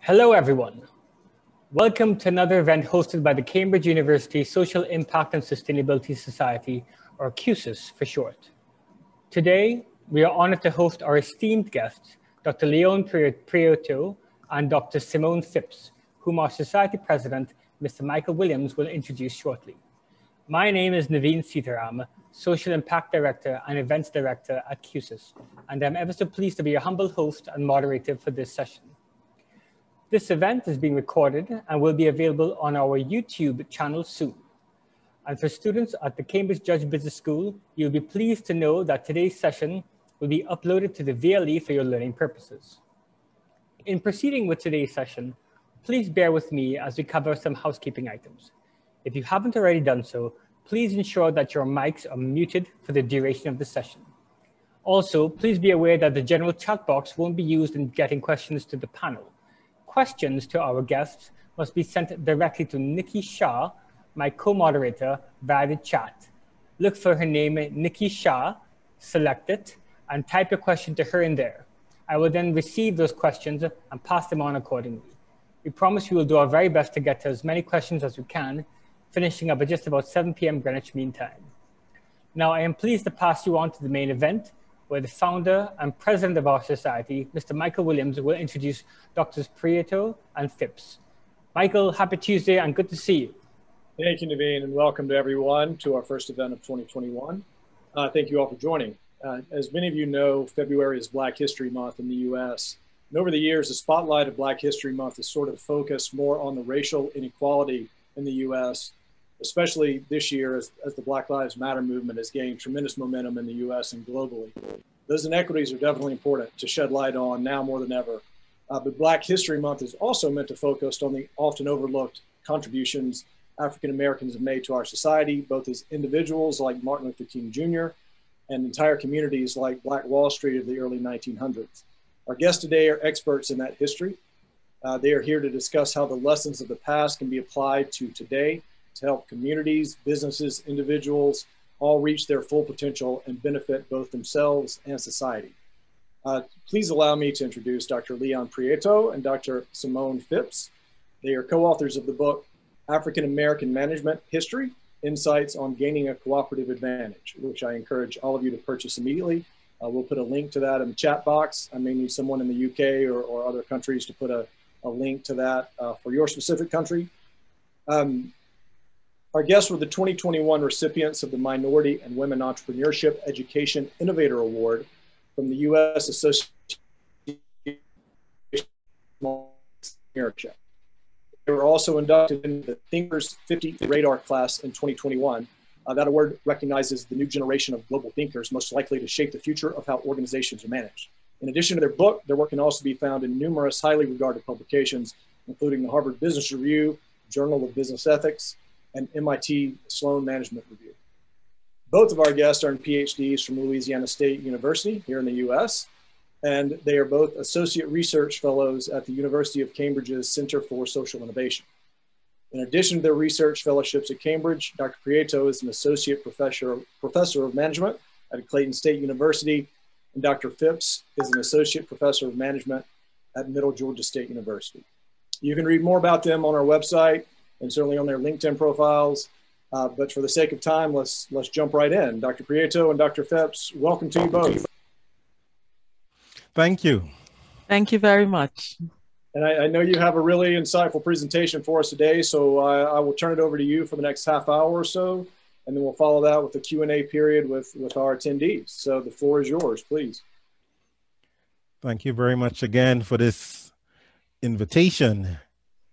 Hello, everyone. Welcome to another event hosted by the Cambridge University Social Impact and Sustainability Society, or CUSIS for short. Today, we are honored to host our esteemed guests, Dr. Leon Prieto and Dr. Simone Phipps, whom our Society President, Mr. Michael Williams, will introduce shortly. My name is Navin Seeterram, Social Impact Director and Events Director at CUSIS, and I'm ever so pleased to be your humble host and moderator for this session. This event is being recorded and will be available on our YouTube channel soon. And for students at the Cambridge Judge Business School, you'll be pleased to know that today's session will be uploaded to the VLE for your learning purposes. In proceeding with today's session, please bear with me as we cover some housekeeping items. If you haven't already done so, please ensure that your mics are muted for the duration of the session. Also, please be aware that the general chat box won't be used in getting questions to the panel. Questions to our guests must be sent directly to Nikki Shah, my co-moderator, via the chat. Look for her name, Nikki Shah, select it, and type your question to her in there. I will then receive those questions and pass them on accordingly. We promise we will do our very best to get to as many questions as we can, finishing up at just about 7 p.m. Greenwich Mean Time. Now, I am pleased to pass you on to the main event, where the founder and president of our society, Mr. Michael Williams, will introduce Drs. Prieto and Phipps. Michael, happy Tuesday and good to see you. Thank you, Navin, and welcome to everyone to our first event of 2021. Thank you all for joining. As many of you know, February is Black History Month in the US. And over the years, the spotlight of Black History Month has sort of focused more on the racial inequality in the US, especially this year as the Black Lives Matter movement has gained tremendous momentum in the US and globally. Those inequities are definitely important to shed light on now more than ever. But Black History Month is also meant to focus on the often overlooked contributions African Americans have made to our society, both as individuals like Martin Luther King Jr. and entire communities like Black Wall Street of the early 1900s. Our guests today are experts in that history. They are here to discuss how the lessons of the past can be applied to today to help communities, businesses, individuals all reach their full potential and benefit both themselves and society. Please allow me to introduce Dr. Leon Prieto and Dr. Simone Phipps. They are co-authors of the book, African American Management History, Insights on Gaining a Cooperative Advantage, which I encourage all of you to purchase immediately. We'll put a link to that in the chat box. I may need someone in the UK or other countries to put a link to that for your specific country. Our guests were the 2021 recipients of the Minority and Women Entrepreneurship Education Innovator Award from the U.S. Association of Small Business and Entrepreneurship. They were also inducted in the Thinkers50 Radar Class in 2021. That award recognizes the new generation of global thinkers most likely to shape the future of how organizations are managed. In addition to their book, their work can also be found in numerous highly regarded publications, including the Harvard Business Review, Journal of Business Ethics, and MIT Sloan Management Review. Both of our guests earned PhDs from Louisiana State University here in the US, and they are both Associate Research Fellows at the University of Cambridge's Center for Social Innovation. In addition to their research fellowships at Cambridge, Dr. Prieto is an Associate Professor of Management at Clayton State University, and Dr. Phipps is an Associate Professor of Management at Middle Georgia State University. You can read more about them on our website and certainly on their LinkedIn profiles. But for the sake of time, let's jump right in. Dr. Prieto and Dr. Phipps, welcome to you both. Thank you. Thank you very much. And I know you have a really insightful presentation for us today, so I will turn it over to you for the next half hour or so, and then we'll follow that with the Q&A period with our attendees. So the floor is yours, please. Thank you very much again for this invitation.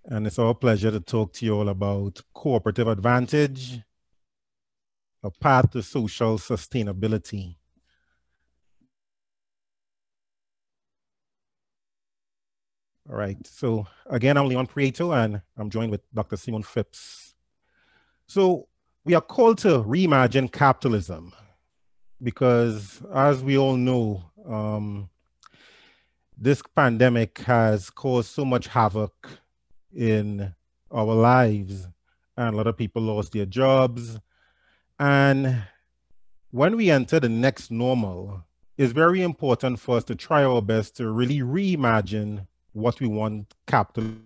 And it's our pleasure to talk to you all about Cooperative Advantage, a path to social sustainability. All right, so again, I'm Leon Prieto and I'm joined with Dr. Simone Phipps. So we are called to reimagine capitalism because, as we all know, this pandemic has caused so much havoc in our lives, and a lot of people lost their jobs. And when we enter the next normal, it's very important for us to try our best to really reimagine what we want capitalism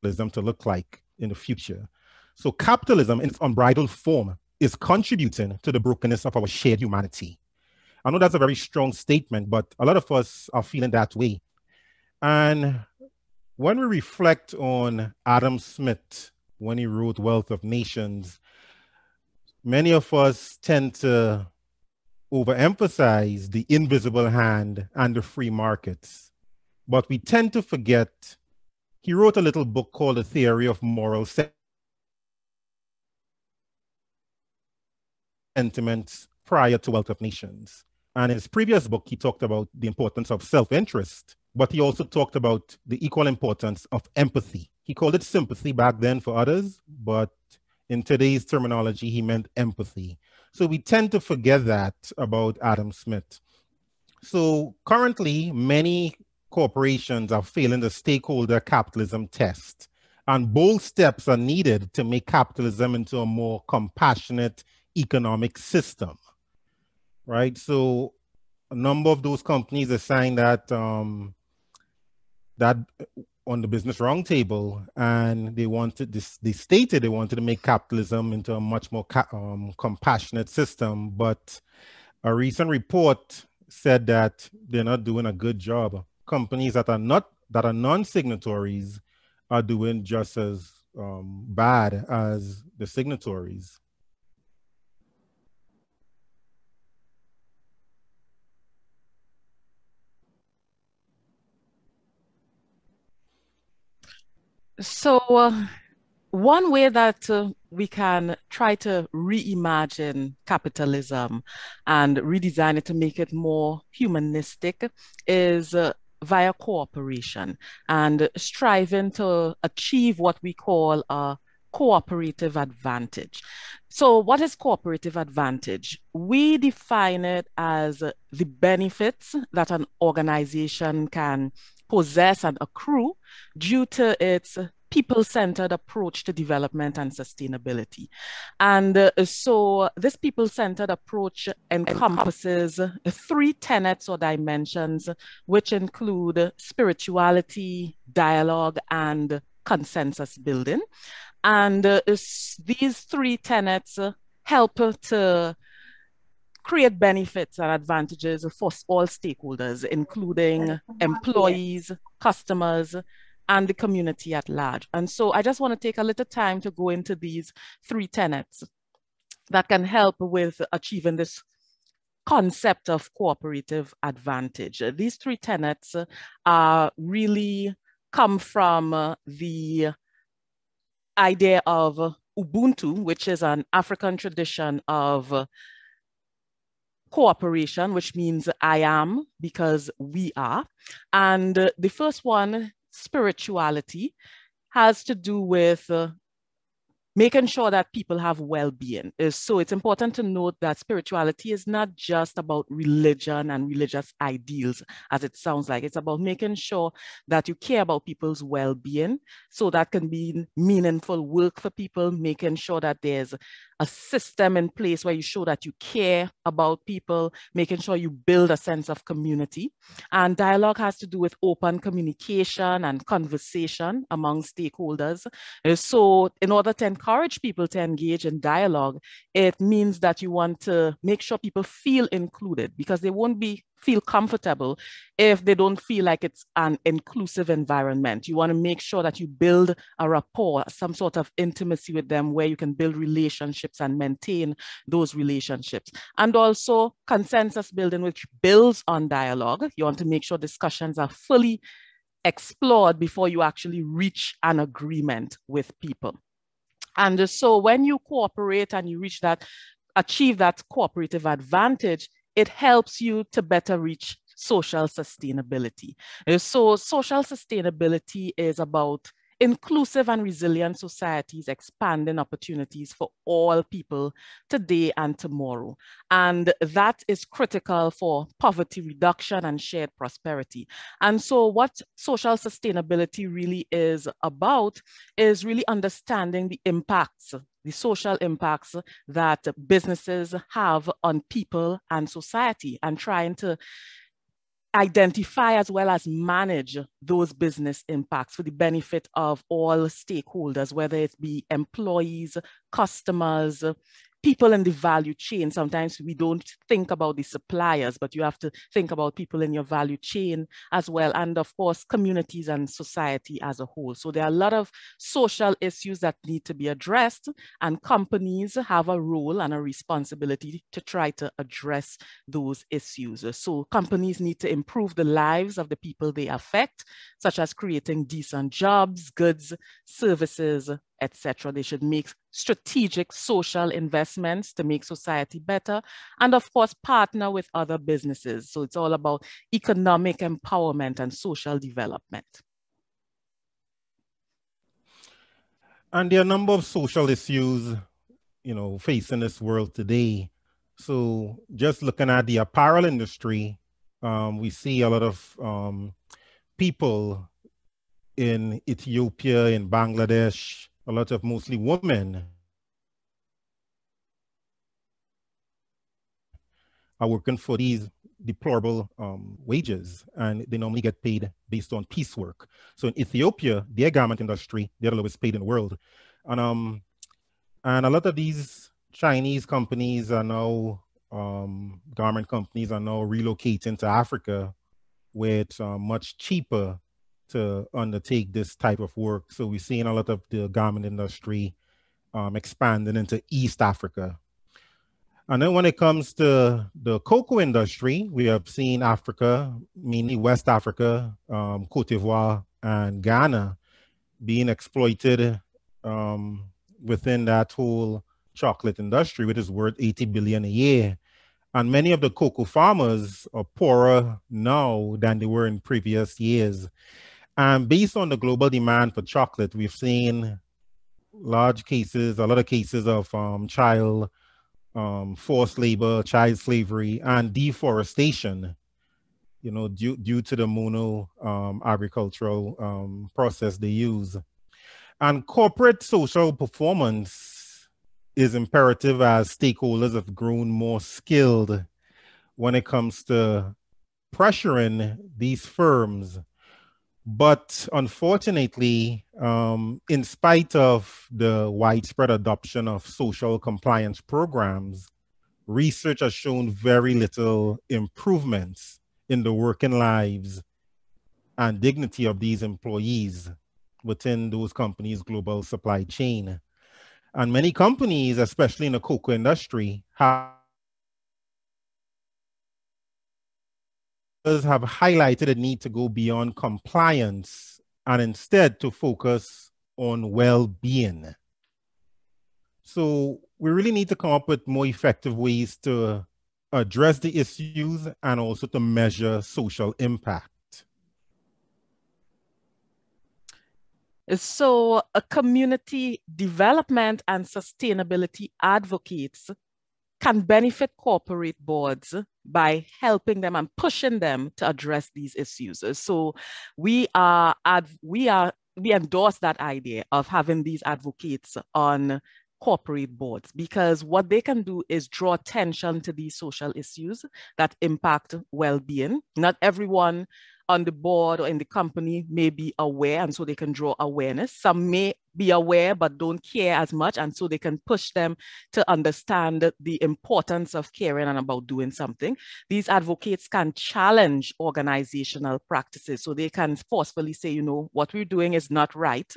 to look like in the future. So capitalism in its unbridled form is contributing to the brokenness of our shared humanity. I know that's a very strong statement, but a lot of us are feeling that way. And when we reflect on Adam Smith, when he wrote Wealth of Nations, many of us tend to overemphasize the invisible hand and the free markets. But we tend to forget, he wrote a little book called The Theory of Moral Sentiments prior to Wealth of Nations. And in his previous book, he talked about the importance of self-interest, but he also talked about the equal importance of empathy. He called it sympathy back then for others, but in today's terminology, he meant empathy. So we tend to forget that about Adam Smith. So currently, many corporations are failing the stakeholder capitalism test, and bold steps are needed to make capitalism into a more compassionate economic system. Right, so a number of those companies are saying that that on the Business Roundtable, and they stated they wanted to make capitalism into a much more compassionate system. But a recent report said that they're not doing a good job. Companies that are non-signatories are doing just as bad as the signatories. So one way that we can try to reimagine capitalism and redesign it to make it more humanistic is via cooperation and striving to achieve what we call a cooperative advantage. So what is cooperative advantage? We define it as the benefits that an organization can possess and accrue due to its people-centered approach to development and sustainability. And so this people-centered approach encompasses three tenets or dimensions, which include spirituality, dialogue, and consensus building. And these three tenets help to create benefits and advantages for all stakeholders, including employees, customers, and the community at large. And so I just want to take a little time to go into these three tenets that can help with achieving this concept of cooperative advantage. These three tenets really come from the idea of Ubuntu, which is an African tradition of cooperation, which means I am because we are. And the first one, spirituality, has to do with making sure that people have well-being. So it's important to note that spirituality is not just about religion and religious ideals, as it sounds like. It's about making sure that you care about people's well-being. So that can be meaningful work for people, making sure that there's a system in place where you show that you care about people, making sure you build a sense of community. And dialogue has to do with open communication and conversation among stakeholders. So in order to encourage people to engage in dialogue, it means that you want to make sure people feel included, because they won't feel comfortable if they don't feel like it's an inclusive environment. You want to make sure that you build a rapport, some sort of intimacy with them where you can build relationships and maintain those relationships. And also consensus building, which builds on dialogue. You want to make sure discussions are fully explored before you actually reach an agreement with people. And so when you cooperate and you achieve that cooperative advantage, it helps you to better reach social sustainability. So social sustainability is about inclusive and resilient societies expanding opportunities for all people today and tomorrow. And that is critical for poverty reduction and shared prosperity. And so what social sustainability really is about is really understanding the impacts, the social impacts that businesses have on people and society, and trying to identify as well as manage those business impacts for the benefit of all stakeholders, whether it be employees, customers, people in the value chain. Sometimes we don't think about the suppliers, but you have to think about people in your value chain as well. And of course, communities and society as a whole. So there are a lot of social issues that need to be addressed, and companies have a role and a responsibility to try to address those issues. So companies need to improve the lives of the people they affect, such as creating decent jobs, goods, services, etc. They should make strategic social investments to make society better, and of course, partner with other businesses. So it's all about economic empowerment and social development. And there are a number of social issues, facing this world today. So just looking at the apparel industry, we see a lot of people in Ethiopia, in Bangladesh, a lot of mostly women are working for these deplorable wages, and they normally get paid based on piecework. So in Ethiopia, their garment industry, they're the lowest paid in the world. And a lot of these Chinese companies are now, garment companies are now relocating to Africa, where it's much cheaper to undertake this type of work. So we're seeing a lot of the garment industry expanding into East Africa. And then when it comes to the cocoa industry, we have seen Africa, mainly West Africa, Cote d'Ivoire and Ghana, being exploited within that whole chocolate industry, which is worth 80 billion a year. And many of the cocoa farmers are poorer now than they were in previous years. And based on the global demand for chocolate, we've seen a lot of cases of child forced labor, child slavery, and deforestation, due to the mono agricultural process they use. And corporate social performance is imperative as stakeholders have grown more skilled when it comes to pressuring these firms. But unfortunately, in spite of the widespread adoption of social compliance programs, research has shown very little improvements in the working lives and dignity of these employees within those companies' global supply chain. And many companies, especially in the cocoa industry, have highlighted the need to go beyond compliance and instead to focus on well-being. So we really need to come up with more effective ways to address the issues and also to measure social impact. So a community development and sustainability advocates can benefit corporate boards by helping them and pushing them to address these issues. So we endorse that idea of having these advocates on corporate boards, because what they can do is draw attention to these social issues that impact well-being. Not everyone on the board or in the company may be aware, and so they can draw awareness. Some may be aware but don't care as much, and so they can push them to understand the importance of caring and about doing something. These advocates can challenge organizational practices, so they can forcefully say, what we're doing is not right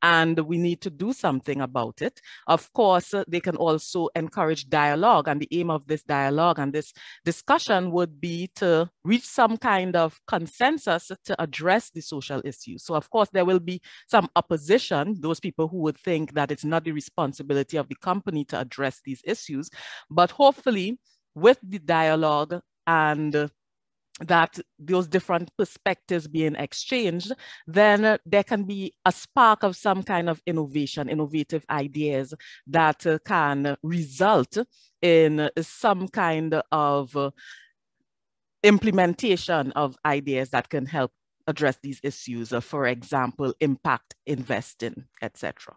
and we need to do something about it. Of course, they can also encourage dialogue, and the aim of this dialogue and this discussion would be to reach some kind of consensus to address the social issues. So of course, there will be some opposition, those people who would think that it's not the responsibility of the company to address these issues. But hopefully with the dialogue and that those different perspectives being exchanged, then there can be a spark of some kind of innovation, innovative ideas that can result in some kind of implementation of ideas that can help address these issues, for example, impact investing, etc.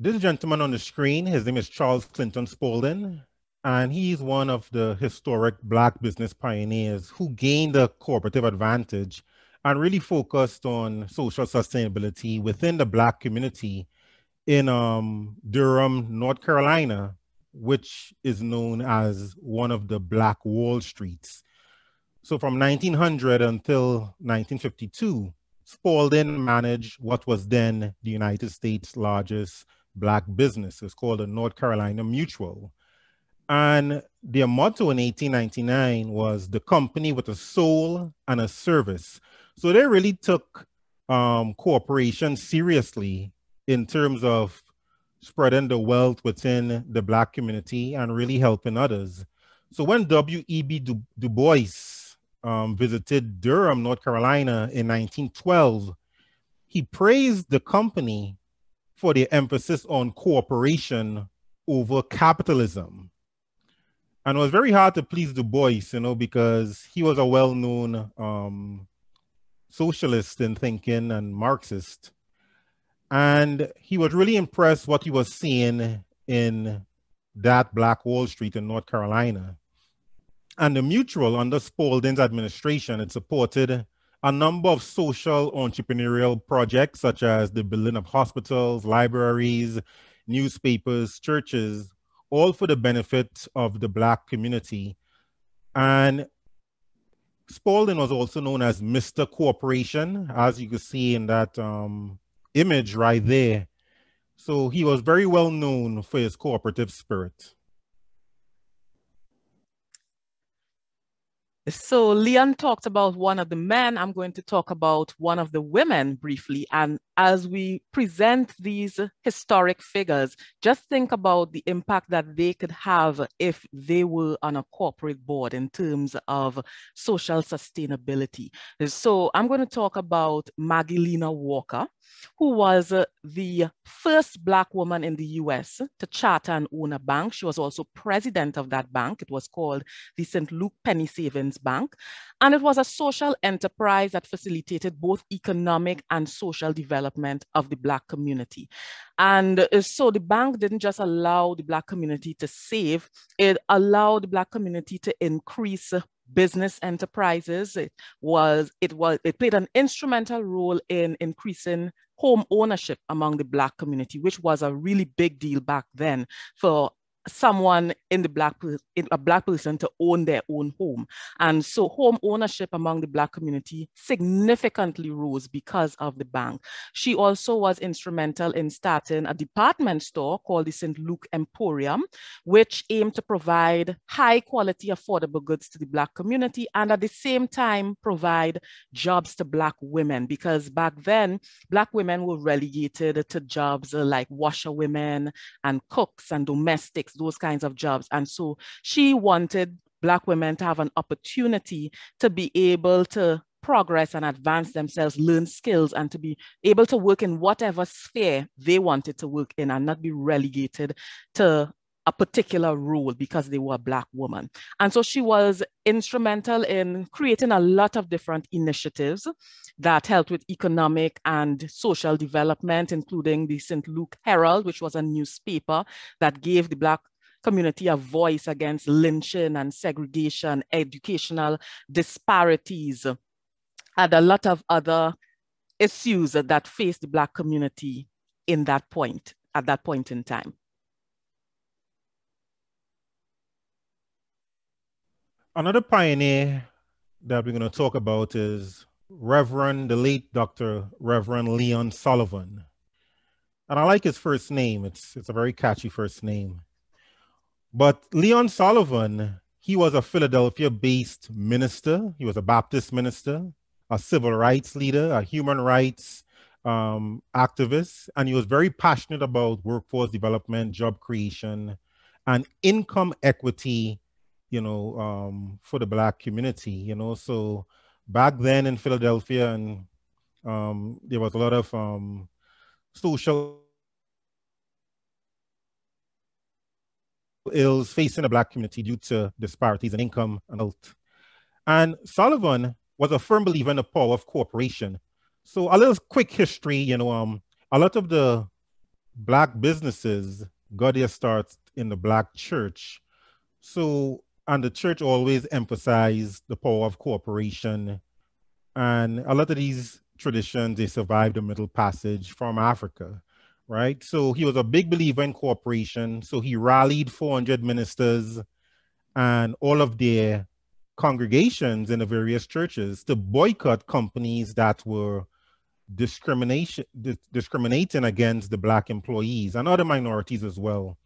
This gentleman on the screen, his name is Charles Clinton Spaulding, and he's one of the historic Black business pioneers who gained a cooperative advantage and really focused on social sustainability within the Black community in Durham, North Carolina, which is known as one of the Black Wall Streets. So from 1900 until 1952, Spaulding managed what was then the United States' largest Black business. It's called the North Carolina Mutual. And their motto in 1899 was the company with a soul and a service. So they really took cooperation seriously in terms of spreading the wealth within the Black community and really helping others. So when W.E.B. Du Bois visited Durham, North Carolina in 1912, he praised the company for their emphasis on cooperation over capitalism. And it was very hard to please Du Bois, because he was a well-known socialist in thinking and Marxist. And he was really impressed what he was seeing in that Black Wall Street in North Carolina. And the Mutual, under Spaulding's administration, it supported a number of social entrepreneurial projects, such as the building of hospitals, libraries, newspapers, churches, all for the benefit of the Black community. And Spaulding was also known as Mr. Cooperation, as you can see in that image right there. So he was very well known for his cooperative spirit. So Leon talked about one of the men. I'm going to talk about one of the women briefly. And as we present these historic figures, just think about the impact that they could have if they were on a corporate board in terms of social sustainability. So I'm going to talk about Magelina Walker, who was the first Black woman in the US to charter and own a bank. She was also president of that bank. It was called the St. Luke Penny Savings Bank. And it was a social enterprise that facilitated both economic and social development of the Black community. And so the bank didn't just allow the Black community to save, it allowed the Black community to increase business enterprises. It played an instrumental role in increasing home ownership among the Black community, which was a really big deal back then for someone in a Black person to own their own home. And so home ownership among the Black community significantly rose because of the bank. She also was instrumental in starting a department store called the St. Luke Emporium, which aimed to provide high quality, affordable goods to the Black community and at the same time provide jobs to Black women, because back then Black women were relegated to jobs like washerwomen and cooks and domestics, those kinds of jobs. And so she wanted Black women to have an opportunity to be able to progress and advance themselves, learn skills, and to be able to work in whatever sphere they wanted to work in and not be relegated to a particular role because they were a Black woman. And so she was instrumental in creating a lot of different initiatives that helped with economic and social development, including the St. Luke Herald, which was a newspaper that gave the Black community a voice against lynching and segregation, educational disparities, and a lot of other issues that faced the Black community at that point in time. Another pioneer that we're going to talk about is Reverend, the late Dr. Reverend Leon Sullivan. And I like his first name. It's a very catchy first name. But Leon Sullivan, he was a Philadelphia-based minister. He was a Baptist minister, a civil rights leader, a human rights activist, and he was very passionate about workforce development, job creation, and income equity, for the Black community, So back then in Philadelphia, and there was a lot of social ills facing the Black community due to disparities in income and health. And Sullivan was a firm believer in the power of cooperation. So a little quick history, a lot of the Black businesses got their start in the Black church. So, and the church always emphasized the power of cooperation. And a lot of these traditions, they survived the Middle Passage from Africa, right? So he was a big believer in cooperation. So he rallied 400 ministers and all of their congregations in the various churches to boycott companies that were discriminating against the Black employees and other minorities as well.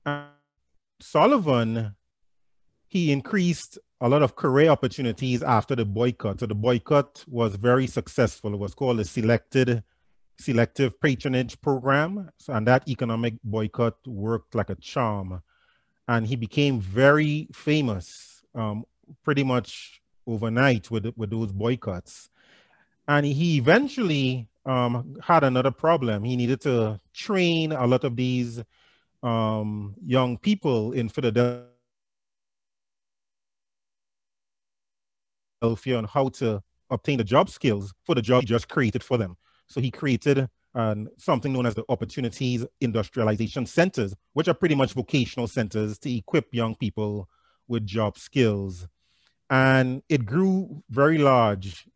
And Sullivan, he increased a lot of career opportunities after the boycott. So the boycott was very successful. It was called the selective patronage program. So, and that economic boycott worked like a charm. And he became very famous pretty much overnight with those boycotts. And he eventually had another problem. He needed to train a lot of these young people in Philadelphia on how to obtain the job skills for the job he just created for them. So he created something known as the Opportunities Industrialization Centers, which are pretty much vocational centers to equip young people with job skills. And it grew very large.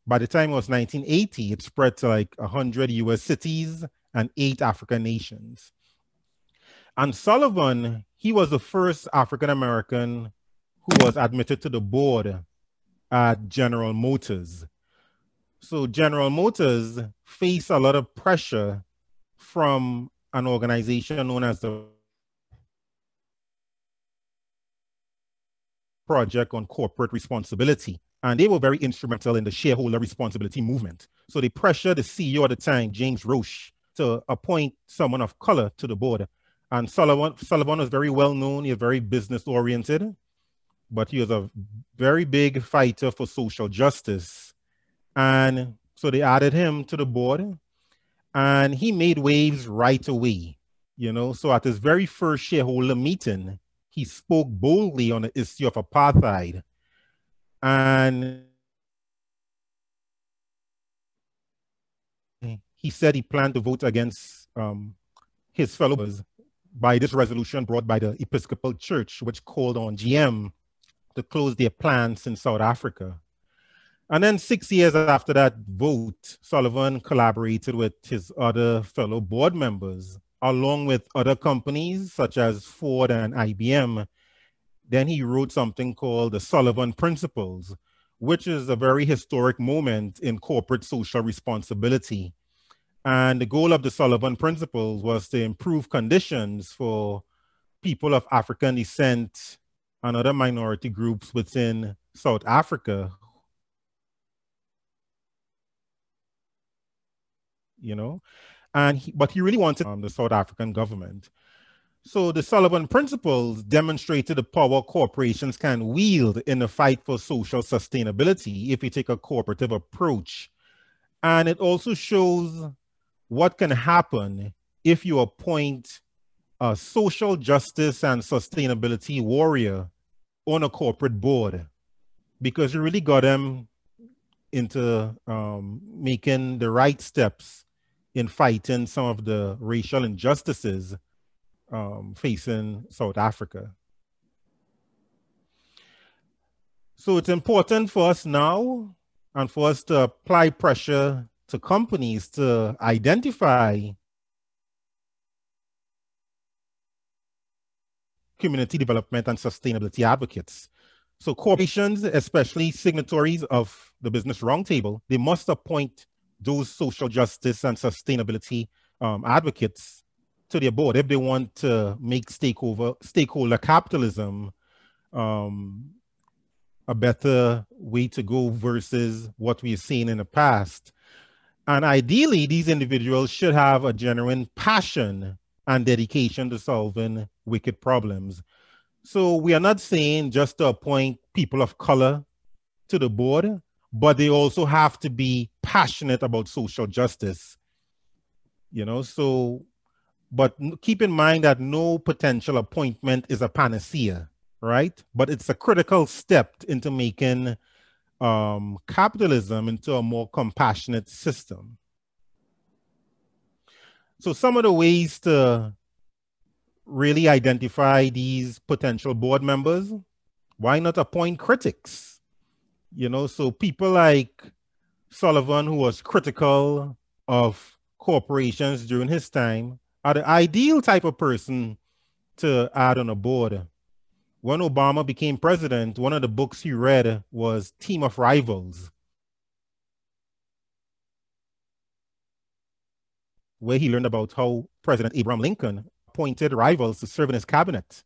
By the time it was 1980, it spread to like 100 US cities and 8 African nations. And Sullivan, he was the first African-American who was admitted to the board at General Motors. So General Motors faced a lot of pressure from an organization known as the Project on Corporate Responsibility. And they were very instrumental in the shareholder responsibility movement. So they pressured the CEO at the time, James Roche, to appoint someone of color to the board. And Sullivan was very well known. He was very business oriented, but he was a very big fighter for social justice. And so they added him to the board, and he made waves right away. You know, so at his very first shareholder meeting, he spoke boldly on the issue of apartheid. And he said he planned to vote against his fellows by this resolution brought by the Episcopal Church, which called on GM to close their plants in South Africa. And then 6 years after that vote, Sullivan collaborated with his other fellow board members, along with other companies such as Ford and IBM. Then he wrote something called the Sullivan Principles, which is a very historic moment in corporate social responsibility. And the goal of the Sullivan Principles was to improve conditions for people of African descent and other minority groups within South Africa. You know, but he really wanted the South African government. So the Sullivan Principles demonstrated the power corporations can wield in the fight for social sustainability if you take a cooperative approach. And it also shows what can happen if you appoint a social justice and sustainability warrior on a corporate board, because you really got them into making the right steps in fighting some of the racial injustices facing South Africa. So it's important for us now and for us to apply pressure to companies to identify community development and sustainability advocates. So corporations, especially signatories of the Business Roundtable, they must appoint those social justice and sustainability advocates to their board if they want to make stakeholder capitalism a better way to go versus what we've seen in the past. And ideally, these individuals should have a genuine passion and dedication to solving wicked problems. So we are not saying just to appoint people of color to the board, but they also have to be passionate about social justice. You know, so, but keep in mind that no potential appointment is a panacea, right? But it's a critical step into making capitalism into a more compassionate system. So some of the ways to really identify these potential board members, why not appoint critics? You know, so people like Sullivan, who was critical of corporations during his time, are the ideal type of person to add on a board. When Obama became president, one of the books he read was Team of Rivals, where he learned about how President Abraham Lincoln appointed rivals to serve in his cabinet.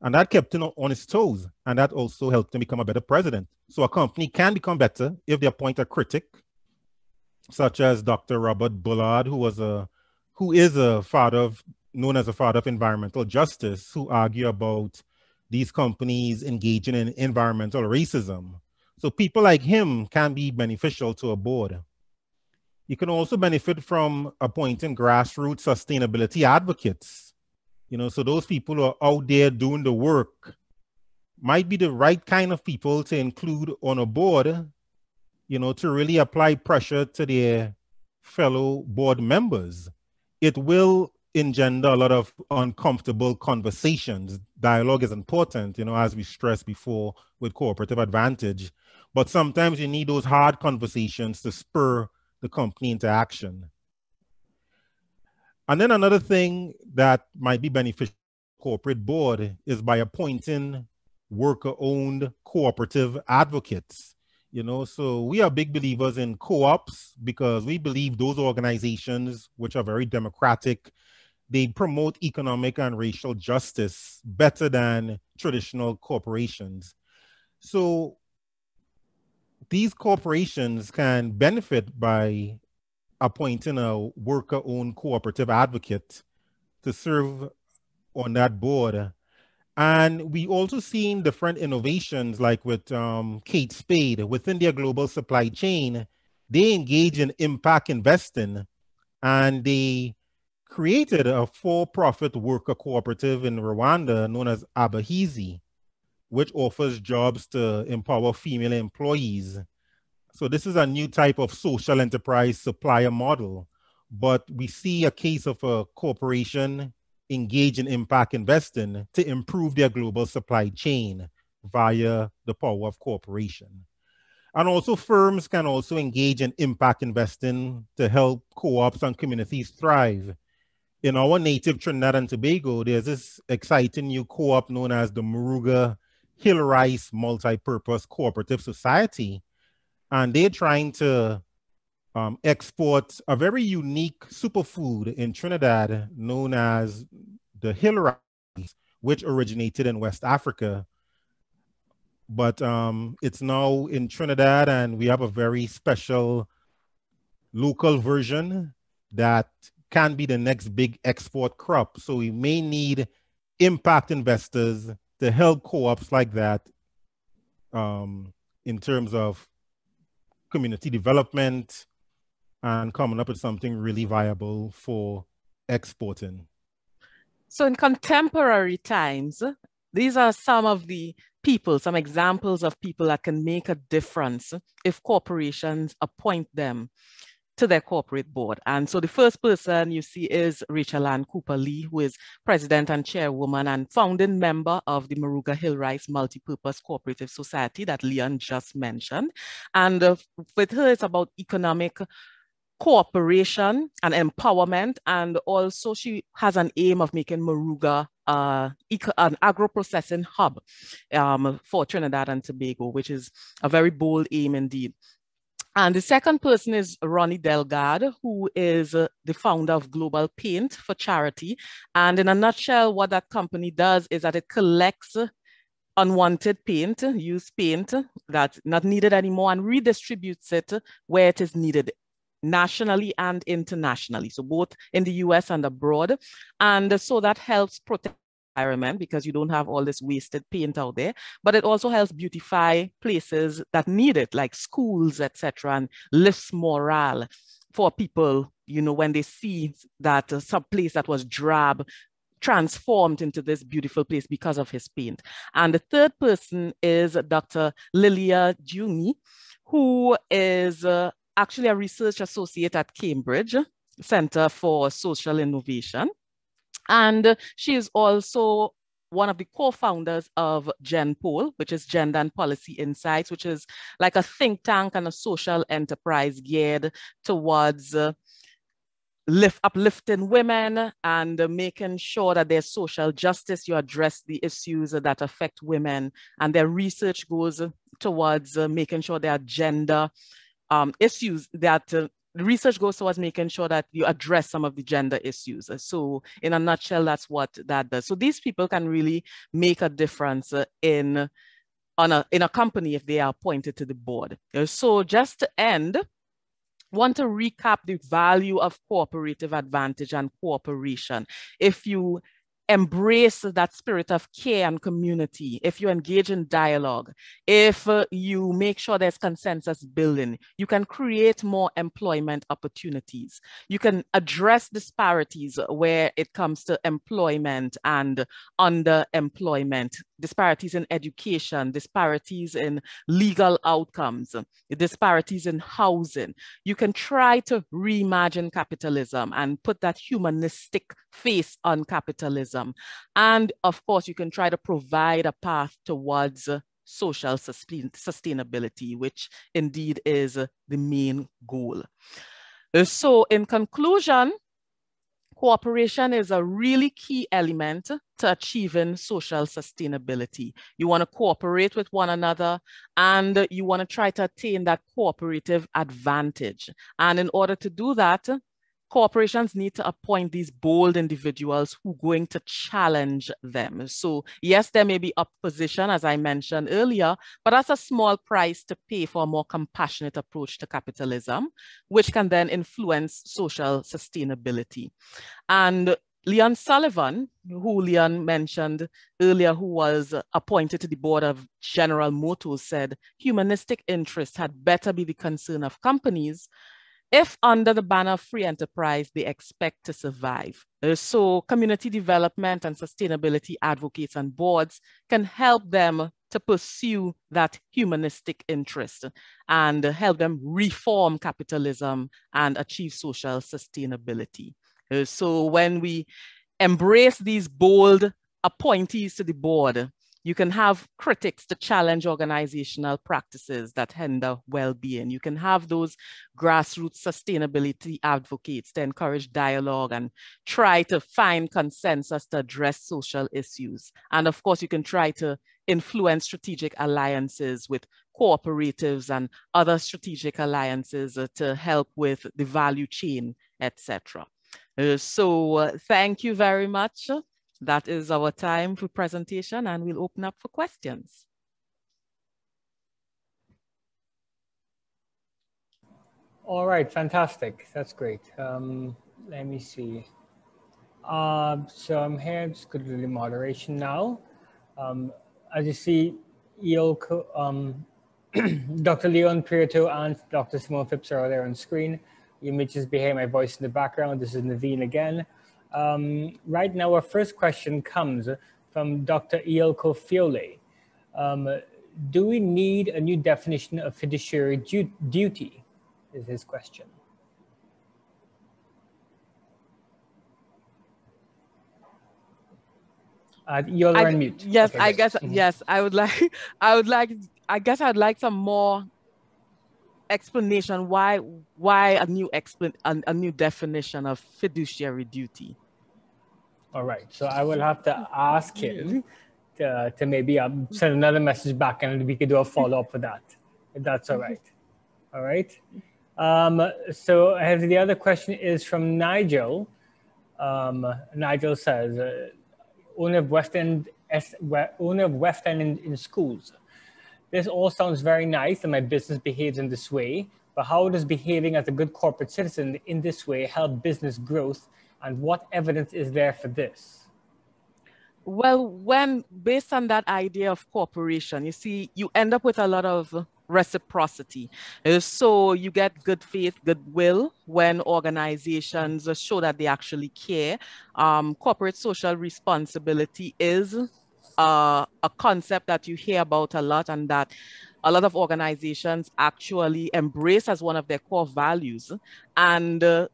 And that kept him on his toes. And that also helped him become a better president. So a company can become better if they appoint a critic, such as Dr. Robert Bullard, who is a known as a father of environmental justice, who argue about these companies engaging in environmental racism. So people like him can be beneficial to a board. You can also benefit from appointing grassroots sustainability advocates. You know, so those people who are out there doing the work might be the right kind of people to include on a board, you know, to really apply pressure to their fellow board members. It will engender a lot of uncomfortable conversations. Dialogue is important, you know, as we stressed before with Cooperative Advantage. But sometimes you need those hard conversations to spur the company into action. And then another thing that might be beneficial to the corporate board is by appointing worker-owned cooperative advocates. You know, so we are big believers in co-ops because we believe those organizations, which are very democratic, they promote economic and racial justice better than traditional corporations. So these corporations can benefit by appointing a worker-owned cooperative advocate to serve on that board. And we also seen different innovations, like with Kate Spade, within their global supply chain, they engage in impact investing, and they created a for-profit worker cooperative in Rwanda known as Abahizi, which offers jobs to empower female employees. So this is a new type of social enterprise supplier model, but we see a case of a corporation engage in impact investing to improve their global supply chain via the power of cooperation. And also firms can also engage in impact investing to help co-ops and communities thrive. In our native Trinidad and Tobago, there's this exciting new co-op known as the Moruga Hill Rice Multi-Purpose Cooperative Society. And they're trying to export a very unique superfood in Trinidad known as the hill rice, which originated in West Africa. But it's now in Trinidad, and we have a very special local version that can be the next big export crop. So we may need impact investors to help co-ops like that in terms of community development and coming up with something really viable for exporting. So in contemporary times, these are some of the people, some examples of people that can make a difference if corporations appoint them to their corporate board. And so the first person you see is Rachel Ann Cooper Lee, who is president and chairwoman and founding member of the Moruga Hill Rice Multipurpose Cooperative Society that Leon just mentioned. And with her, it's about economic cooperation and empowerment. And also she has an aim of making Moruga an agro-processing hub for Trinidad and Tobago, which is a very bold aim indeed. And the second person is Ronnie Delgado, who is the founder of Global Paint for Charity. And in a nutshell, what that company does is that it collects unwanted paint, used paint that's not needed anymore, and redistributes it where it is needed, nationally and internationally, so both in the US and abroad. And so that helps protect the environment because you don't have all this wasted paint out there, but it also helps beautify places that need it, like schools, etc., and lifts morale for people, you know, when they see that some place that was drab transformed into this beautiful place because of his paint. And the third person is Dr. Lilia Juni, who is actually a research associate at Cambridge. Center for Social Innovation. And she is also one of the co-founders of GenPol, which is Gender and Policy Insights, which is like a think tank and a social enterprise geared towards uplifting women and making sure that there's social justice. You address the issues that affect women, and their research goes towards making sure there are gender issues that research goes towards making sure that you address some of the gender issues. So in a nutshell, that's what that does. So these people can really make a difference in a company if they are appointed to the board. So just to end, want to recap the value of cooperative advantage and cooperation. If you embrace that spirit of care and community, if you engage in dialogue, if you make sure there's consensus building, you can create more employment opportunities. You can address disparities where it comes to employment and underemployment, disparities in education, disparities in legal outcomes, disparities in housing. You can try to reimagine capitalism and put that humanistic face on capitalism. And of course, you can try to provide a path towards social sustainability, which indeed is the main goal. So in conclusion, cooperation is a really key element to achieving social sustainability. You want to cooperate with one another, and you want to try to attain that cooperative advantage. And in order to do that, corporations need to appoint these bold individuals who are going to challenge them. So yes, there may be opposition, as I mentioned earlier, but that's a small price to pay for a more compassionate approach to capitalism, which can then influence social sustainability. And Leon Sullivan, who Leon mentioned earlier, who was appointed to the board of General Motors, said humanistic interests had better be the concern of companies if under the banner of free enterprise, they expect to survive. So community development and sustainability advocates and boards can help them to pursue that humanistic interest and help them reform capitalism and achieve social sustainability. So when we embrace these bold appointees to the board, you can have critics to challenge organizational practices that hinder well-being. You can have those grassroots sustainability advocates to encourage dialogue and try to find consensus to address social issues. And of course, you can try to influence strategic alliances with cooperatives and other strategic alliances to help with the value chain, etc. So thank you very much. That is our time for presentation, and we'll open up for questions. All right, fantastic. That's great. Let me see. So I'm here, just go to the moderation now. As you see, Dr. Leon Prieto and Dr. Simone Phipps are there on screen. You may just be hearing my voice in the background. This is Navin again. Right now, our first question comes from Dr. Eelco Fiole. Do we need a new definition of fiduciary duty, is his question. You're on mute. Yes, okay, I guess, yes, I'd like some more explanation why a new definition of fiduciary duty. All right, so I will have to ask him to maybe send another message back, and we could do a follow-up for that, if that's all right. All right. So the other question is from Nigel. Nigel says, owner of West End in schools. This all sounds very nice and my business behaves in this way, but how does behaving as a good corporate citizen in this way help business growth, and what evidence is there for this? Well, based on that idea of cooperation, you see, you end up with a lot of reciprocity. So you get good faith, goodwill when organizations show that they actually care. Corporate social responsibility is a concept that you hear about a lot, and that a lot of organizations actually embrace as one of their core values. And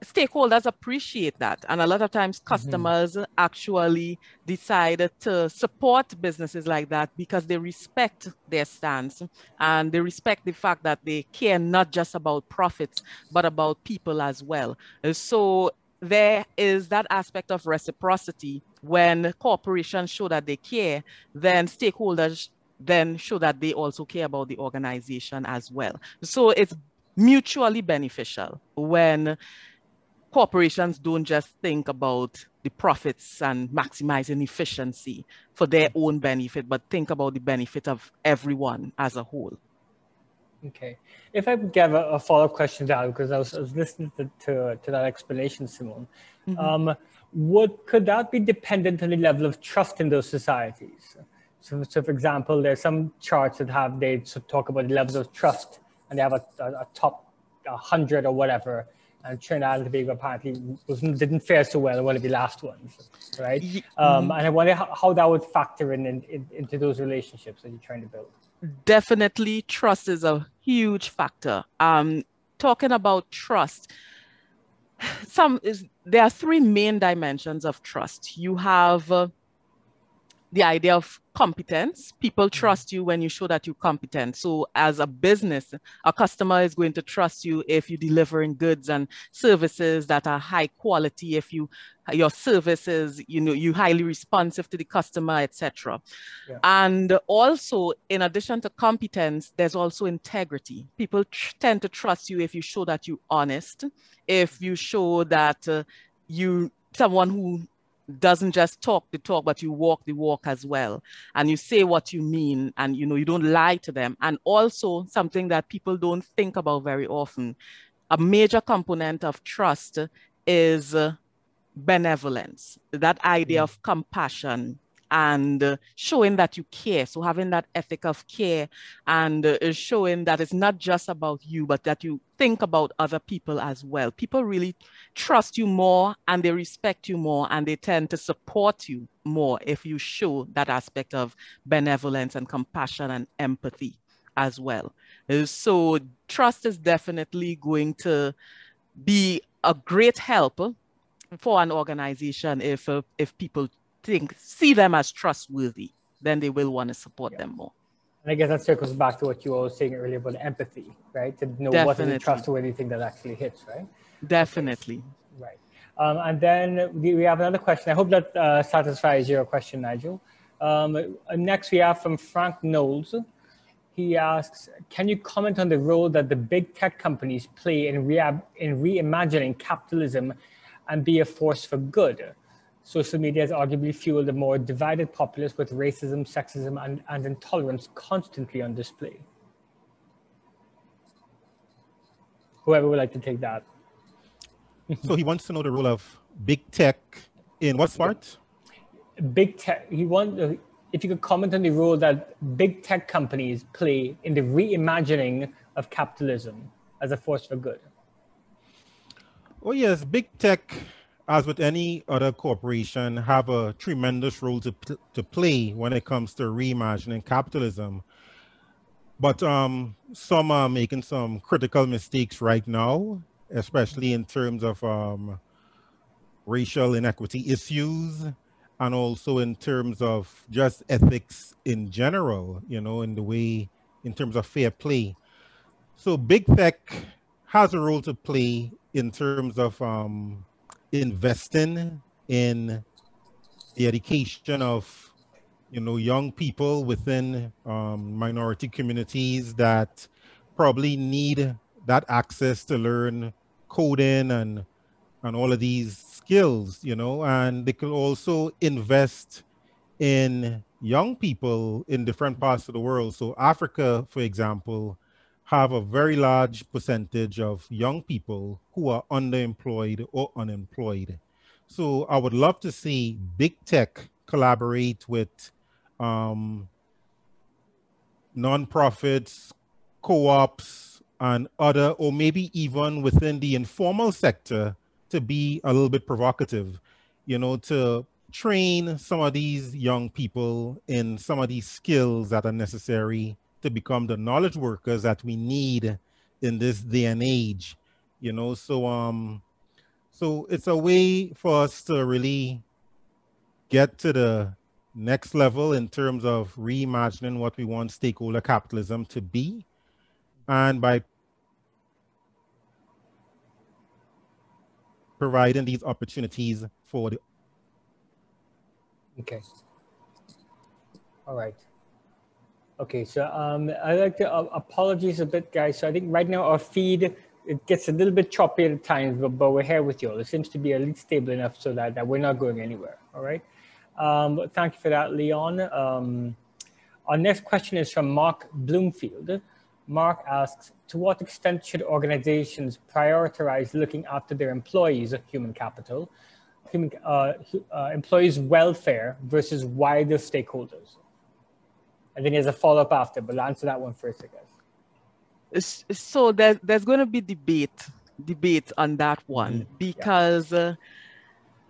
stakeholders appreciate that. And a lot of times customers actually decide to support businesses like that because they respect their stance and they respect the fact that they care not just about profits, but about people as well. So there is that aspect of reciprocity. When corporations show that they care, then stakeholders then show that they also care about the organization as well. So it's mutually beneficial when corporations don't just think about the profits and maximizing efficiency for their own benefit, but think about the benefit of everyone as a whole. Okay. If I could give a follow-up question to that, because I was listening to that explanation, Simone. Could that be dependent on the level of trust in those societies? So for example, there's some charts that they talk about the levels of trust, and they have a top 100 or whatever. And Trinidad and Tobago apparently didn't fare so well, one of the last ones, right? And I wonder how that would factor into those relationships that you're trying to build. Definitely, trust is a huge factor. Talking about trust, there are three main dimensions of trust. You have the idea of competence. People trust you when you show that you're competent. So as a business, a customer is going to trust you if you're delivering goods and services that are high quality, if your services, you're highly responsive to the customer, etc. Yeah. And also, in addition to competence, there's also integrity. People tend to trust you if you show that you're honest, if you show that you're someone who doesn't just talk the talk, but you walk the walk as well. And you say what you mean, and you don't lie to them. And also something that people don't think about very often, a major component of trust is benevolence, that idea of compassion and showing that you care. So having that ethic of care and showing that it's not just about you, but that you think about other people as well. People really trust you more and they respect you more and they tend to support you more if you show that aspect of benevolence and compassion and empathy as well. So trust is definitely going to be a great help for an organization if people see them as trustworthy, then they will want to support them more. And I guess that circles back to what you were saying earlier about empathy, right? To know what is a trustworthy thing that actually hits, right? Definitely. Okay. Right. And then we have another question. I hope that satisfies your question, Nigel. Next, we have from Frank Knowles. He asks, can you comment on the role that the big tech companies play in reimagining capitalism and be a force for good? Social media has arguably fueled a more divided populace with racism, sexism, and intolerance constantly on display. Whoever would like to take that. So he wants to know the role of big tech in what part? Big tech. If you could comment on the role that big tech companies play in the reimagining of capitalism as a force for good. Oh yes, big tech, as with any other corporation, have a tremendous role to play when it comes to reimagining capitalism. But some are making some critical mistakes right now, especially in terms of racial inequity issues, and also in terms of just ethics in general, in terms of fair play. So big tech has a role to play in terms of investing in the education of young people within minority communities that probably need that access to learn coding and all of these skills, and they could also invest in young people in different parts of the world. So Africa, for example, have a very large percentage of young people who are underemployed or unemployed. So I would love to see big tech collaborate with nonprofits, co-ops, and other, or maybe even within the informal sector, to be a little bit provocative, to train some of these young people in some of these skills that are necessary to become the knowledge workers that we need in this day and age. So So it's a way for us to really get to the next level in terms of reimagining what we want stakeholder capitalism to be. And by providing these opportunities for the... Okay. All right. Okay, so I'd like to apologies a bit, guys. So I think right now our feed, it gets a little bit choppy at times, but we're here with you all. It seems to be at least stable enough so that we're not going anywhere, all right? Thank you for that, Leon. Our next question is from Mark Bloomfield. Mark asks, to what extent should organizations prioritize looking after their employees' human capital, employees' welfare versus wider stakeholders? I think there's a follow-up after, but I'll answer that one first, I guess. So there's going to be debate on that one, because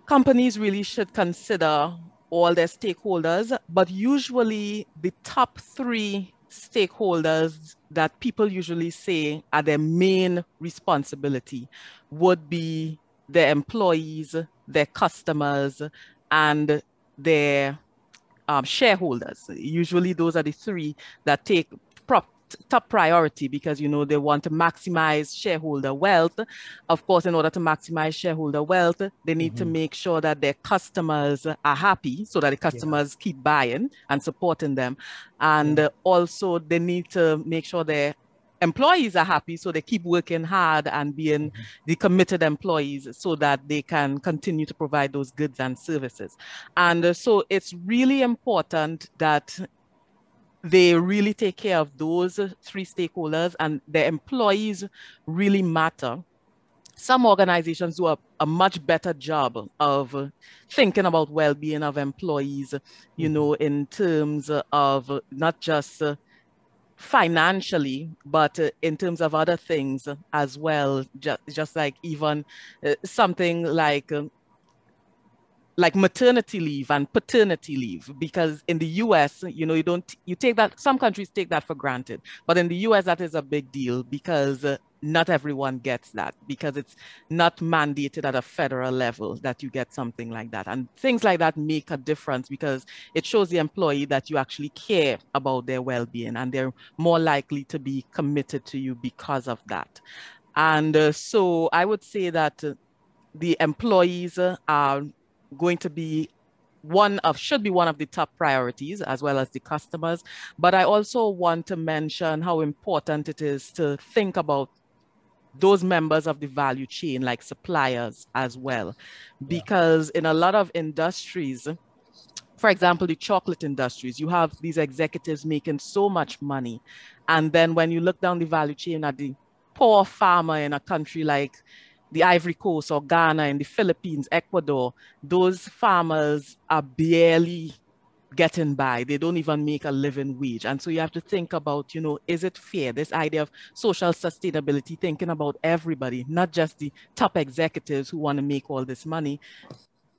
companies really should consider all their stakeholders, but usually the top 3 stakeholders that people usually say are their main responsibility would be their employees, their customers, and their shareholders. Usually those are the 3 that take top priority, because, you know, they want to maximize shareholder wealth. Of course, in order to maximize shareholder wealth, they need to make sure that their customers are happy so that the customers keep buying and supporting them. And also they need to make sure their employees are happy so they keep working hard and being the committed employees so that they can continue to provide those goods and services. And so it's really important that they really take care of those 3 stakeholders, and their employees really matter. Some organizations do a much better job of thinking about well-being of employees, you know, in terms of not just financially, but in terms of other things as well, just like even something like maternity leave and paternity leave, because in the US, you know, you take that, some countries take that for granted, but in the US that is a big deal, because not everyone gets that, because it's not mandated at a federal level that you get something like that. And things like that make a difference, because it shows the employee that you actually care about their well-being, and they're more likely to be committed to you because of that. And so I would say that the employees are going to be should be one of the top priorities, as well as the customers. But I also want to mention how important it is to think about those members of the value chain, like suppliers as well, because in a lot of industries, for example, the chocolate industries, you have these executives making so much money. And then when you look down the value chain at the poor farmer in a country like the Ivory Coast or Ghana, in the Philippines, Ecuador, those farmers are barely getting by. They don't even make a living wage. And so you have to think about, you know, is it fair? This idea of social sustainability, thinking about everybody, not just the top executives who want to make all this money.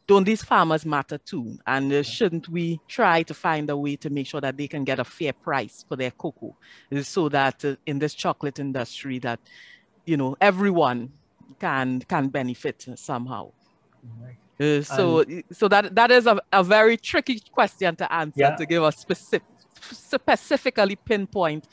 Don't these farmers matter too? And shouldn't we try to find a way to make sure that they can get a fair price for their cocoa, so that in this chocolate industry that, you know, everyone can benefit somehow. So that is a very tricky question to answer, to give a specifically pinpoint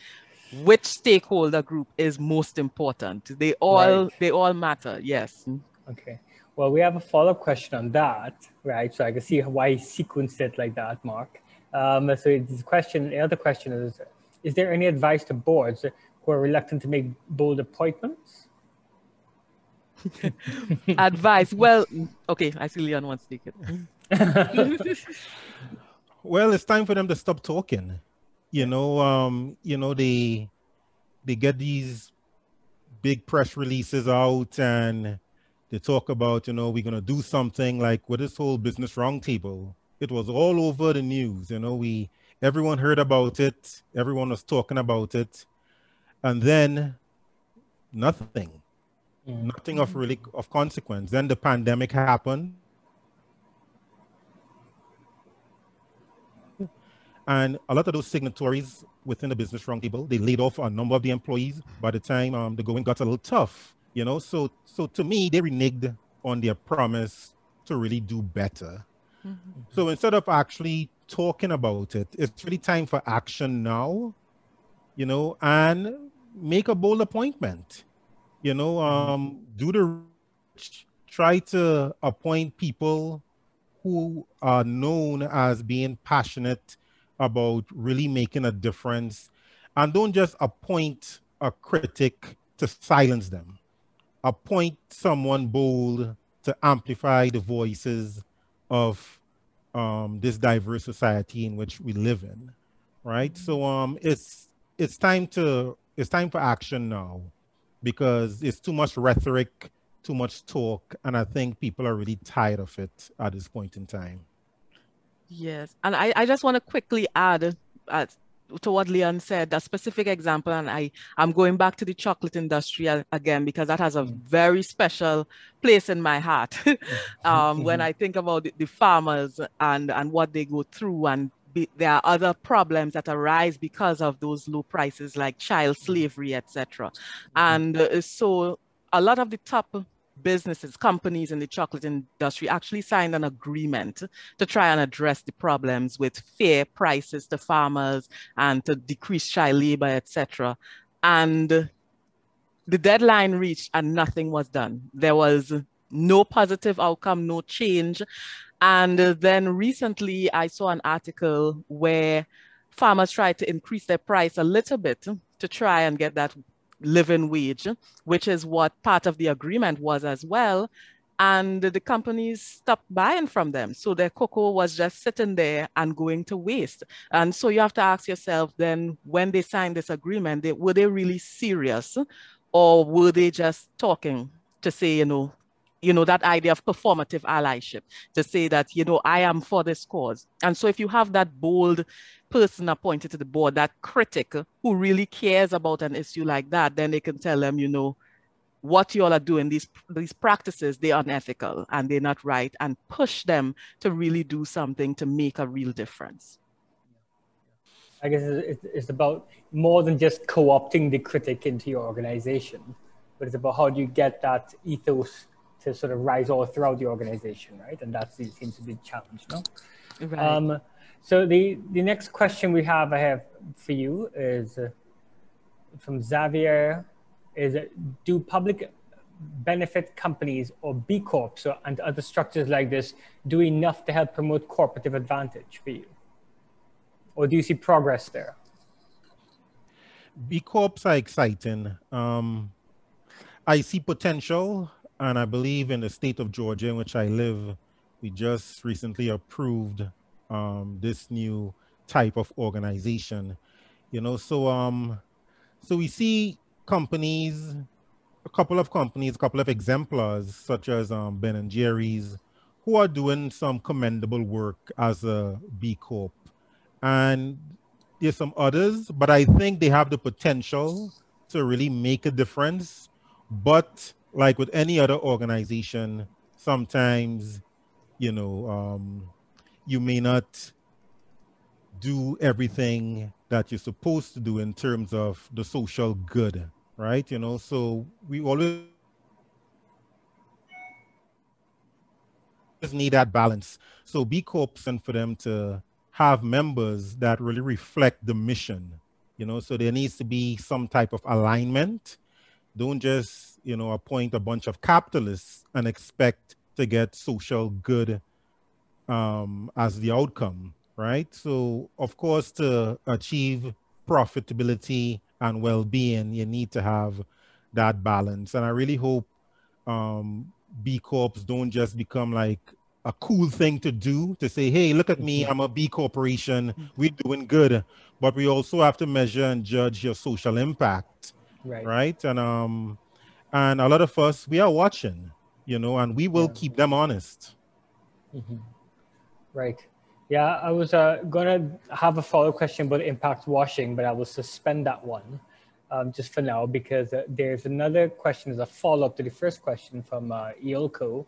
which stakeholder group is most important. They all matter, yes. Okay. Well, we have a follow-up question on that, right? So I can see why he sequenced it like that, Mark. So the other question is there any advice to boards who are reluctant to make bold appointments? Advice. Well, okay, I see Leon wants to take it. Well, it's time for them to stop talking. You know, they get these big press releases out and they talk about, you know, we're going to do something, like with this whole business roundtable. It was all over the news. You know, everyone heard about it. Everyone was talking about it. And then nothing. Nothing of consequence. Then the pandemic happened. And a lot of those signatories within the business roundtable, they laid off a number of the employees by the time the going got a little tough, you know. So to me, they reneged on their promise to really do better. So instead of actually talking about it, it's really time for action now, you know, and make a bold appointment, you know, do the research, try to appoint people who are known as being passionate about really making a difference, and don't just appoint a critic to silence them. Appoint someone bold to amplify the voices of this diverse society in which we live in, right? So it's time for action now, because it's too much rhetoric, too much talk, and I think people are really tired of it at this point in time. Yes, and I just want to quickly add to what Leon said, a specific example, and I'm going back to the chocolate industry again, because that has a very special place in my heart. When I think about the farmers and what they go through, and there are other problems that arise because of those low prices, like child slavery, etc. And so a lot of the top businesses, companies in the chocolate industry actually signed an agreement to try and address the problems with fair prices to farmers and to decrease child labor, etc. And the deadline reached and nothing was done. There was no positive outcome, no change. And then recently I saw an article where farmers tried to increase their price a little bit to try and get that living wage, which is what part of the agreement was as well. And the companies stopped buying from them. So their cocoa was just sitting there and going to waste. And so you have to ask yourself then, when they signed this agreement, were they really serious, or were they just talking to say, that idea of performative allyship, to say that, I am for this cause. And so if you have that bold person appointed to the board, that critic who really cares about an issue like that, then they can tell them, what you all are doing, these practices, they're unethical and they're not right, and push them to really do something to make a real difference. I guess it's about more than just co-opting the critic into your organization, but it's about how do you get that ethos to sort of rise all throughout the organization, right? And that seems to be the challenge, no? Right. So the next question I have for you is from Xavier. Do public benefit companies or B Corps and other structures like this do enough to help promote cooperative advantage for you? Or do you see progress there? B Corps are exciting. I see potential, and I believe in the state of Georgia in which I live, we just recently approved this new type of organization. So we see companies, a couple of exemplars, such as Ben & Jerry's, who are doing some commendable work as a B Corp. And there's some others, but I think they have the potential to really make a difference. But like with any other organization, sometimes, you may not do everything that you're supposed to do in terms of the social good, right? So we always need that balance. So B Corps, and for them to have members that really reflect the mission, so there needs to be some type of alignment. Don't just, appoint a bunch of capitalists and expect to get social good as the outcome, right? So, of course, to achieve profitability and well-being, you need to have that balance. And I really hope B Corps don't just become like a cool thing to do, to say, hey, look at me, I'm a B corporation, we're doing good. But we also have to measure and judge your social impact, right? And a lot of us, we are watching, and we will keep them honest. Right. Yeah, I was going to have a follow-up question about impact washing, but I will suspend that one just for now, because there's another question as a follow-up to the first question from Iolko,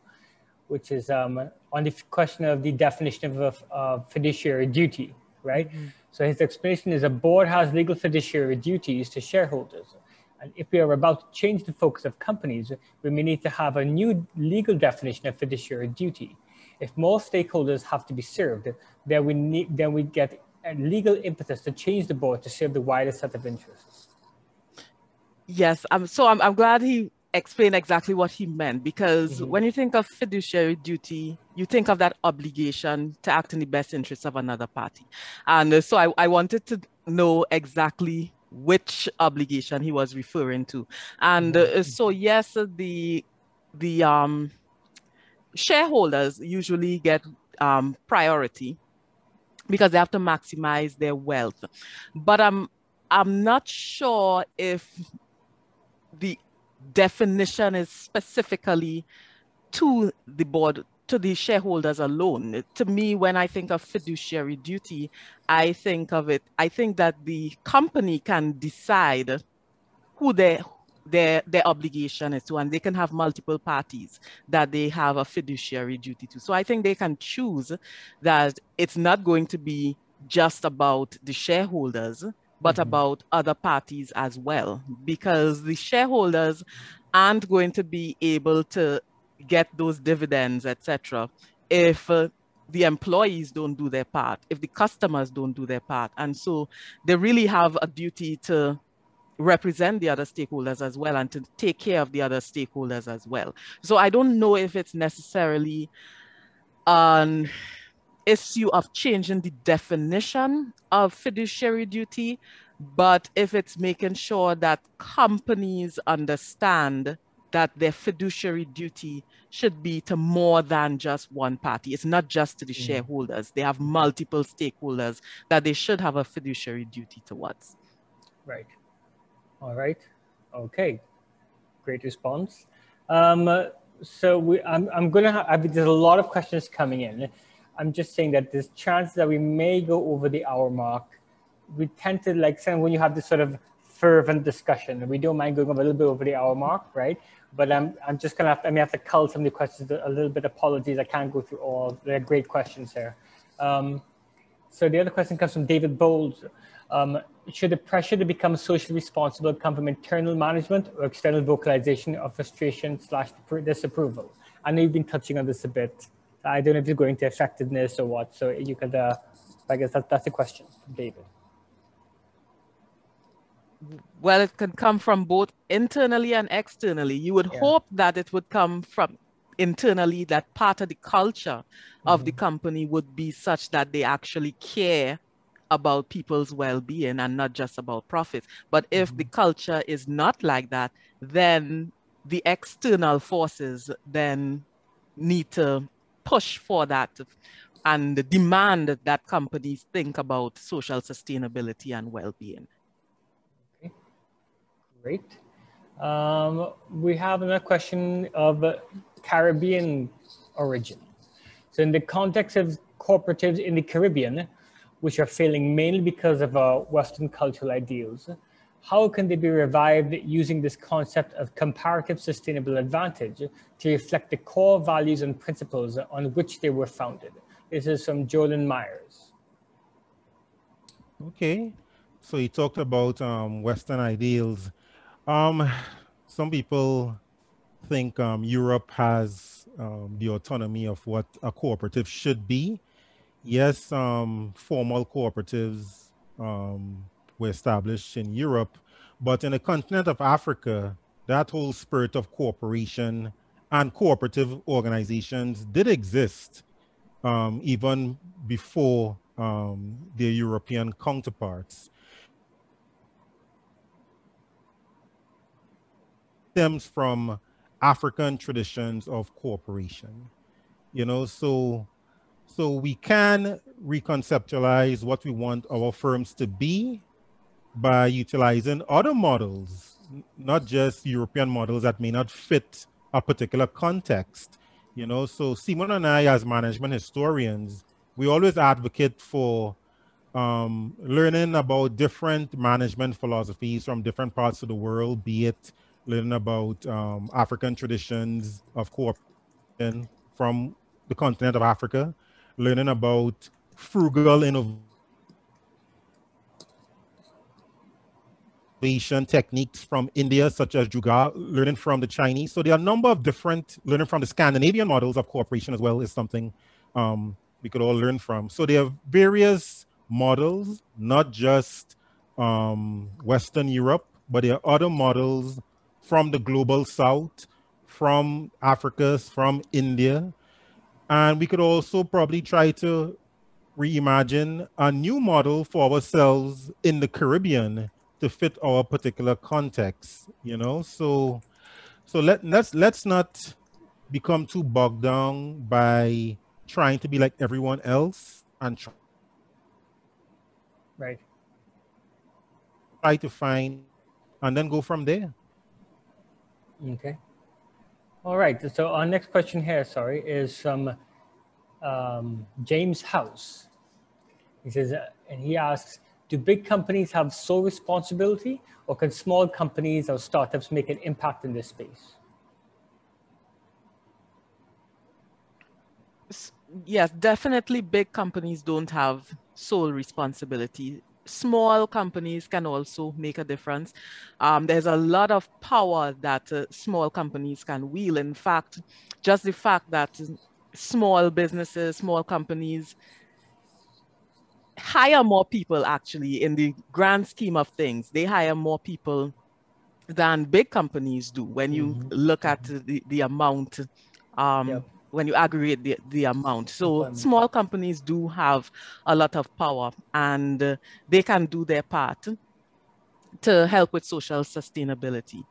which is on the question of the definition of fiduciary duty, right? So his explanation is a board has legal fiduciary duties to shareholders, And if we are about to change the focus of companies, we may need to have a new legal definition of fiduciary duty. If more stakeholders have to be served, then we get a legal impetus to change the board to serve the wider set of interests. Yes, I'm glad he explained exactly what he meant, because when you think of fiduciary duty, you think of that obligation to act in the best interest of another party. And so I wanted to know exactly which obligation he was referring to. And so yes, the shareholders usually get priority because they have to maximize their wealth. But I'm not sure if the definition is specifically to the board, to the shareholders alone. To me, when I think of fiduciary duty, I think that the company can decide who their obligation is to, and they can have multiple parties that they have a fiduciary duty to. So I think they can choose that it's not going to be just about the shareholders, but about other parties as well, because the shareholders aren't going to be able to get those dividends, etc., if the employees don't do their part, if the customers don't do their part. And so they really have a duty to represent the other stakeholders as well, and to take care of the other stakeholders as well. So I don't know if it's necessarily an issue of changing the definition of fiduciary duty, but if it's making sure that companies understand that their fiduciary duty should be to more than just one party. It's not just to the shareholders. They have multiple stakeholders that they should have a fiduciary duty towards. Right. All right. Okay. Great response. So I'm going to have, there's a lot of questions coming in. I'm just saying that there's chance that we may go over the hour mark. We tend to, like, when you have this sort of fervent discussion, we don't mind going a little bit over the hour mark, right? But I'm just going to have, I may have to cull some of the questions a little bit. Apologies, I can't go through all. They're great questions here. So the other question comes from David Bowles. Should the pressure to become socially responsible come from internal management or external vocalization of frustration / disapproval? I know you've been touching on this a bit. I don't know if you're going to effectiveness or what. So you could, I guess that's the question, David. Well, it can come from both internally and externally. You would hope that it would come from internally, that part of the culture of the company would be such that they actually care about people's well-being and not just about profits. But if the culture is not like that, then the external forces then need to push for that and demand that companies think about social sustainability and well-being. Okay, great. We have another question of Caribbean origin. So in the context of cooperatives in the Caribbean, which are failing mainly because of Western cultural ideals, how can they be revived using this concept of comparative sustainable advantage to reflect the core values and principles on which they were founded? This is from Jordan Myers. Okay, so you talked about Western ideals. Some people think Europe has the autonomy of what a cooperative should be. Yes, formal cooperatives were established in Europe, but in the continent of Africa, that whole spirit of cooperation and cooperative organizations did exist even before their European counterparts. Stems from African traditions of cooperation, you know, so we can reconceptualize what we want our firms to be by utilizing other models, not just European models that may not fit a particular context. You know, so Simone and I, as management historians, we always advocate for learning about different management philosophies from different parts of the world, be it learning about African traditions of cooperation from the continent of Africa, learning about frugal innovation Asian techniques from India, such as Jugaad, learning from the Chinese. So there are a number of different, learning from the Scandinavian models of cooperation as well is something we could all learn from. So there are various models, not just Western Europe, but there are other models from the global South, from Africa, from India. And we could also probably try to reimagine a new model for ourselves in the Caribbean to fit our particular context, you know. So let's not become too bogged down by trying to be like everyone else and try to find and then go from there. Okay. All right. So our next question here, sorry, is from James House. He says, and he asks, do big companies have sole responsibility, or can small companies or startups make an impact in this space? Yes, definitely big companies don't have sole responsibility. Small companies can also make a difference. There's a lot of power that small companies can wield. In fact, just the fact that small businesses, small companies hire more people, actually, in the grand scheme of things, they hire more people than big companies do when you look at the amount, when you aggregate the amount. So small companies do have a lot of power, and they can do their part to help with social sustainability.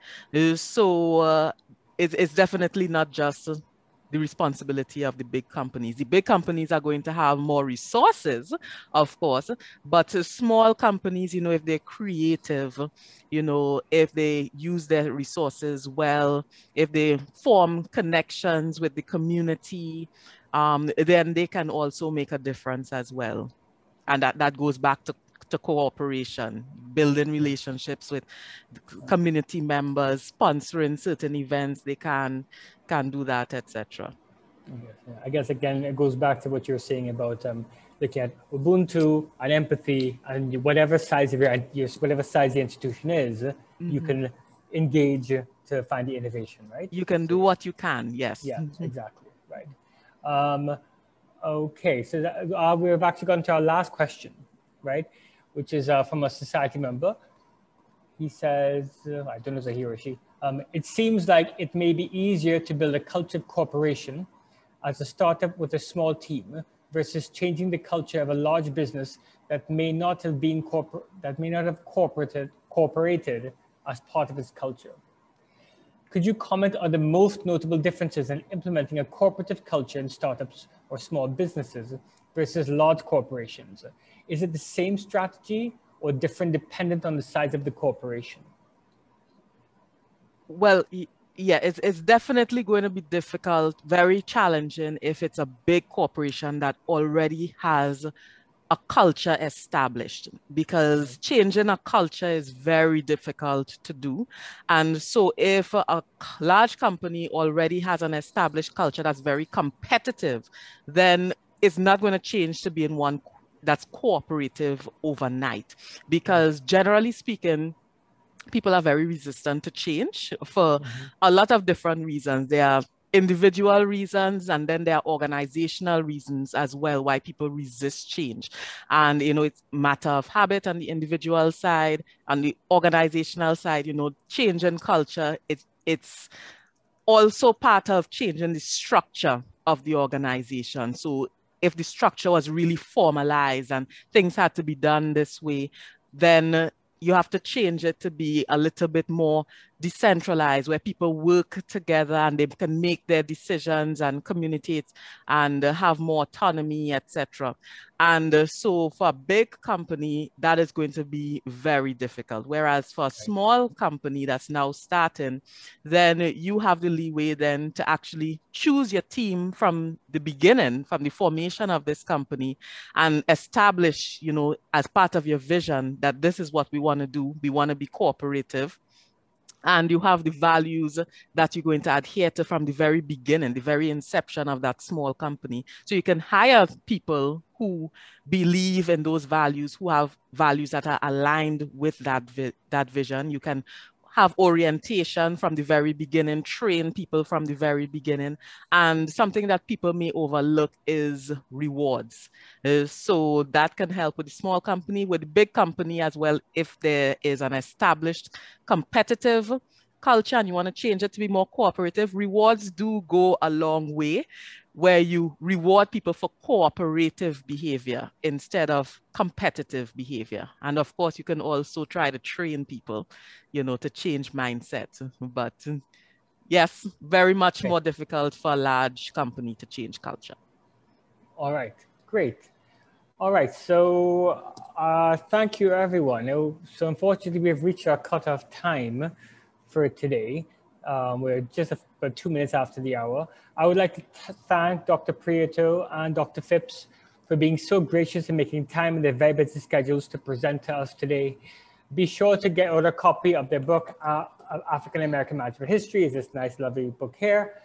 So it's definitely not just the responsibility of the big companies. The big companies are going to have more resources, of course, but small companies, you know, if they're creative, you know, if they use their resources well, if they form connections with the community, then they can also make a difference as well. And that goes back to cooperation, building relationships with community members, sponsoring certain events, they can do that, etc. I guess, again, it goes back to what you were saying about looking at Ubuntu and empathy, and whatever size of whatever size the institution is, you can engage to find the innovation, right? You can do what you can, yes. Yeah, exactly, right. Okay, so we've actually gone to our last question, right? Which is from a society member. He says, I don't know if it's a he or she, it seems like it may be easier to build a culture of cooperation as a startup with a small team versus changing the culture of a large business that may not have been cooperated as part of its culture. Could you comment on the most notable differences in implementing a cooperative culture in startups or small businesses versus large corporations? Is it the same strategy or different dependent on the size of the corporation? Well, yeah, it's definitely going to be difficult, very challenging if it's a big corporation that already has a culture established, because changing a culture is very difficult to do. And so if a large company already has an established culture that's very competitive, then it's not going to change to being one that's cooperative overnight, because generally speaking, people are very resistant to change for a lot of different reasons. There are individual reasons, and then there are organizational reasons as well why people resist change. And, you know, it's a matter of habit on the individual side. On the organizational side, you know, change in culture, it's also part of changing the structure of the organization. So if the structure was really formalized and things had to be done this way, then you have to change it to be a little bit more decentralized, where people work together and they can make their decisions and communicate and have more autonomy, etc. And so for a big company, that is going to be very difficult. Whereas for a small company that's now starting, then you have the leeway then to actually choose your team from the beginning, from the formation of this company, and establish, you know, as part of your vision that this is what we want to do. We want to be cooperative. And you have the values that you're going to adhere to from the very beginning, the very inception of that small company. So you can hire people who believe in those values, who have values that are aligned with that vision. You can have orientation from the very beginning, train people from the very beginning. And something that people may overlook is rewards. So that can help with the small company, with the big company as well. If there is an established competitive culture and you want to change it to be more cooperative, rewards do go a long way, where you reward people for cooperative behavior instead of competitive behavior. And of course, you can also try to train people, you know, to change mindset. But yes, very much more difficult for a large company to change culture. All right, great. All right, so thank you, everyone. So unfortunately, we have reached our cutoff time for today. We're just about 2 minutes after the hour. I would like to thank Dr. Prieto and Dr. Phipps for being so gracious and making time in their very busy schedules to present to us today. Be sure to get out a copy of their book, African American Management History, is this nice, lovely book here.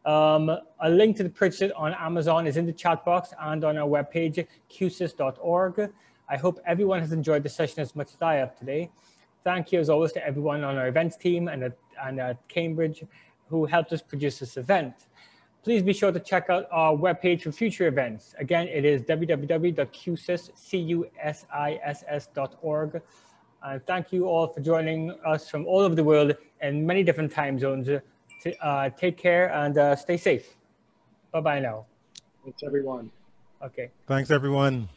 A link to the purchase on Amazon is in the chat box and on our webpage, qsys.org. I hope everyone has enjoyed the session as much as I have today. Thank you, as always, to everyone on our events team and at Cambridge who helped us produce this event. Please be sure to check out our webpage for future events. Again, it is www.qsys.org. And thank you all for joining us from all over the world in many different time zones. Take care and stay safe. Bye-bye now. Thanks, everyone. Okay. Thanks, everyone.